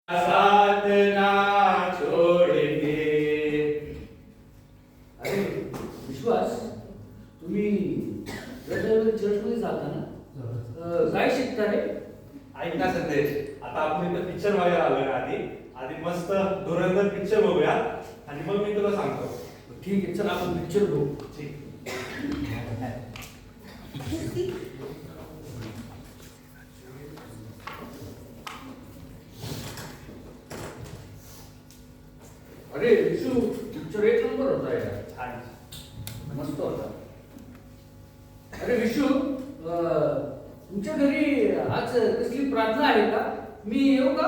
साथ ना छोडेंगे. अरे विश्वास, तुम्ही चर्चमध्ये जाता ना? काय शिकता रे? ऐक ना संदेश, आता आपण इथं पिक्चर बघायला आलोय. आधी मस्त धुरंधर पिक्चर बघूया आणि मग मी तुला सांगतो. ठीक आहे, चल आपण पिक्चर बघू. ठीक. अरे विशू, पिक्चर एक नंबर होता यार. छान. मस्त होता. अरे विशू, तुमच्या घरी आज कसली प्रार्थना आहे का? मी येऊ का?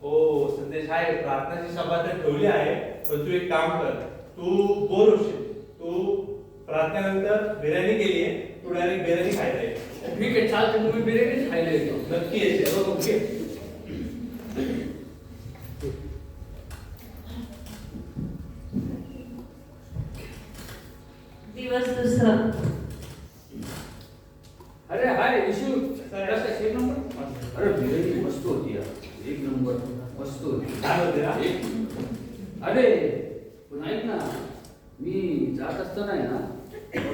हो संदेश, आहे प्रार्थनाची सभा तर ठेवली आहे. पण तू एक काम कर, तू बोर होशील. तू प्रार्थनेनंतर बिर्याणी केली आहे, तू डायरेक्ट बिर्याणी खायला ये. ठीक आहे, चालतं. तुम्ही बिर्याणी खायला येतो. नक्की येते. ओके. दिवस दुसरा. अरे हाय विशू, कसं एक नंबर? अरे बिर्याणी मस्त होती यार, एक नंबर मस्त होती. काय होते ना? अरे पण ऐक ना, मी जात असताना आहे ना,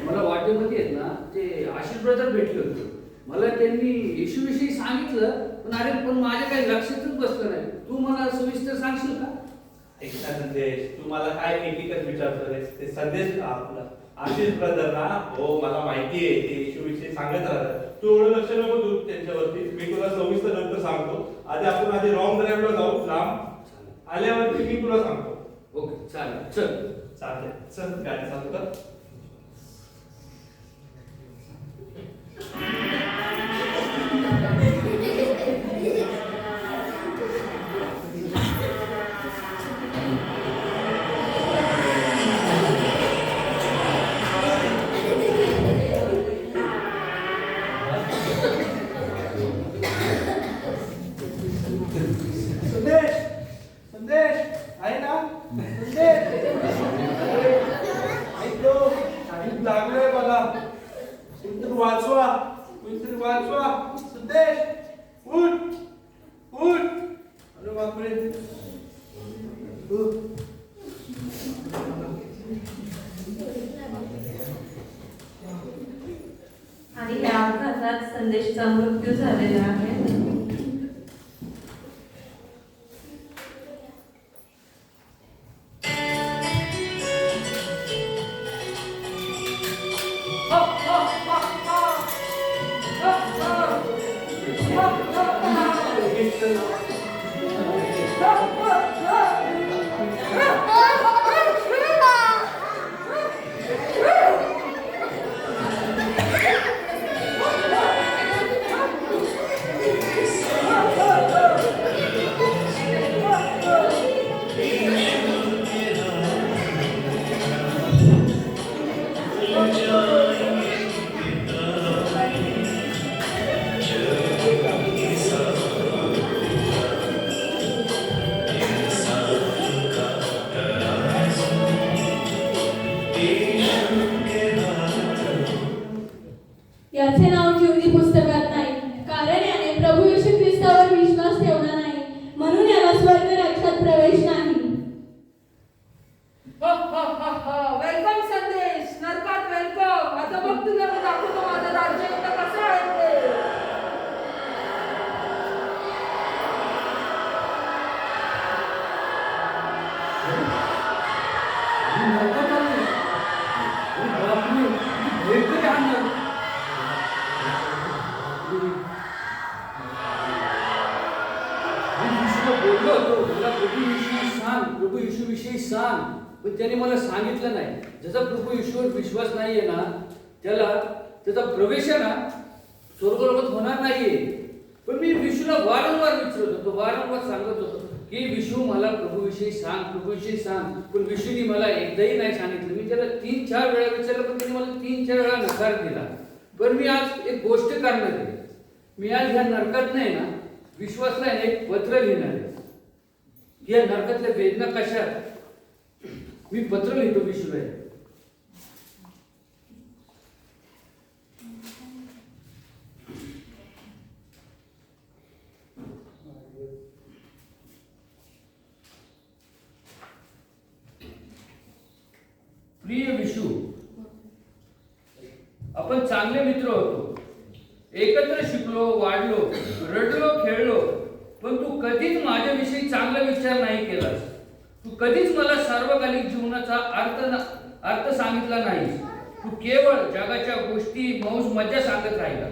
मला वाटेमध्ये आहेत ना ते आशिष ब्रदर भेटले होते. मला त्यांनी येशूविषयी सांगितलं, पण माझ्या काही लक्षातच बसलं नाही. तू मला सविस्तर सांगशील का? ऐक ना संदेश, तू मला काय एकच विचारतो रे? ते संदेश आपला आशिष ब्रदर ना, हो मला माहिती आहे, ते येशूविषयी सांगत राहतात. तू एवढं लक्ष नको देऊ त्यांच्यावरती. मी तुला सविस्तर नंतर सांगतो. आधी रॉंग ड्राईव्हला जाऊ, लांब आल्यावरती मी तुला सांगतो. ओके चालेल, चल. चालेल, चल गाडी चालू कर. संदेश, संदेश आहे ना? संदेश, ऐकलो, टाइम लागलोय मला. कोणतरी वाचवा, कोणतरी वाचवा. संदेश, उठ, उठ. अरे बापरे. आणि या अपघातात संदेशचा मृत्यू झालेला आहे. याचे नाव जीवनी पुस्तकात नाही, कारण याने प्रभू येशू ख्रिस्तावर विश्वास ठेवला नाही, म्हणून याला स्वर्ग राज्यात प्रवेश नाही. वेलकम संदेश, नरकात वेलकम. आता बघ तुला मी दाखवतो माझं राज्य इथं कसं आहे ते. प्रभू येशू विषयी सांग, पण त्याने मला सांगितलं नाही. ज्याचा प्रभू येशूवर विश्वास नाहीये ना, त्याचा प्रवेश आहे ना स्वर्गलोकात होणार नाहीये. पण मी विशूला वारंवार विचारत होतो, वारंवार सांगत होतो की विशू मला प्रभूविषयी सांग, प्रभूविषयी सांग. पण विशूने मला एकदाही नाही सांगितलं. मी त्याला 3-4 वेळा विचारलं, पण त्याने मला 3-4 वेळा नकार दिला. पण मी आज एक गोष्ट करणार आहे. मी आज ह्या नरकात नाही ना, विश्वासला एक पत्र लिहिणार आहे. या नरकातल्या वेदना कशा, मी पत्र लिहितो विशूला. प्रिय विशू, आपण चांगले मित्र होतो, एकत्र शिकलो, वाढलो, रडलो, खेळलो, पण तू कधीच माझ्याविषयी चांगला विचार नाही केलास. तू कधीच मला सार्वकालिक जीवनाचा अर्थ सांगितला नाही. तू केवळ जगाच्या गोष्टी, मौज मज्जा सांगत राहिला.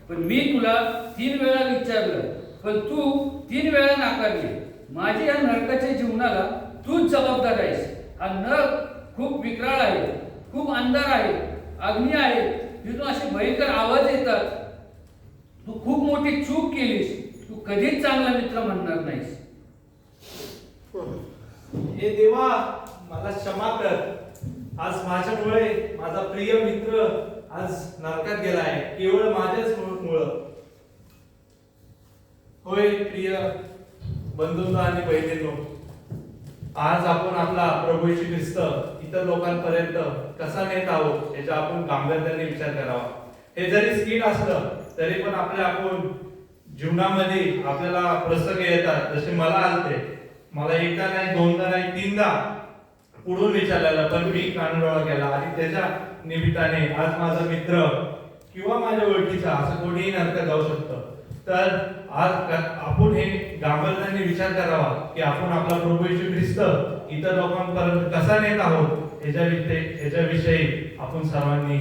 पण मी तुला 3 वेळा विचारलं, पण तू 3 वेळा नाकारले. माझ्या या नरकाच्या जीवनाला तूच जबाबदार आहेस. हा नरक खूप विकराळ आहे, खूप अंधार आहे, अग्नी आहे, तिथून असे भयंकर आवाज येतात. तू खूप मोठी चूक केलीस. तू कधीच चांगला मित्र म्हणणार नाहीस. हे देवा, मला क्षमा कर. आज माझ्यामुळे माझा प्रिय मित्र आज नरकात गेलाय, केवळ माझ्याच मुळे. होय प्रिय बंधूंनो आणि बहिणींनो, आज आपण आपला प्रभू येशू ख्रिस्त इतर लोकांपर्यंत कसा नेत आहोत याचा आपण गांभीर्याने विचार करावा. हे जरी स्किट असलं तरी पण आपण जीवनामध्ये आपल्याला प्रसंग येतात, जसे मला आलते. मला एकदा नाही, दोनदा नाही, 3दा पुढून विचारलेलं, पण मी कानडोळा केला. आणि त्याच्या निमित्ताने आज माझा मित्र किंवा माझ्या ओळखीचा असं कोणीही नरकात जाऊ शकतं. तर आज आपण हे गांभीर्याने विचार करावा की आपण आपला प्रभू येशू ख्रिस्त इतर लोकांपर्यंत कसा नेत आहोत याच्याविषयी आपण सर्वांनी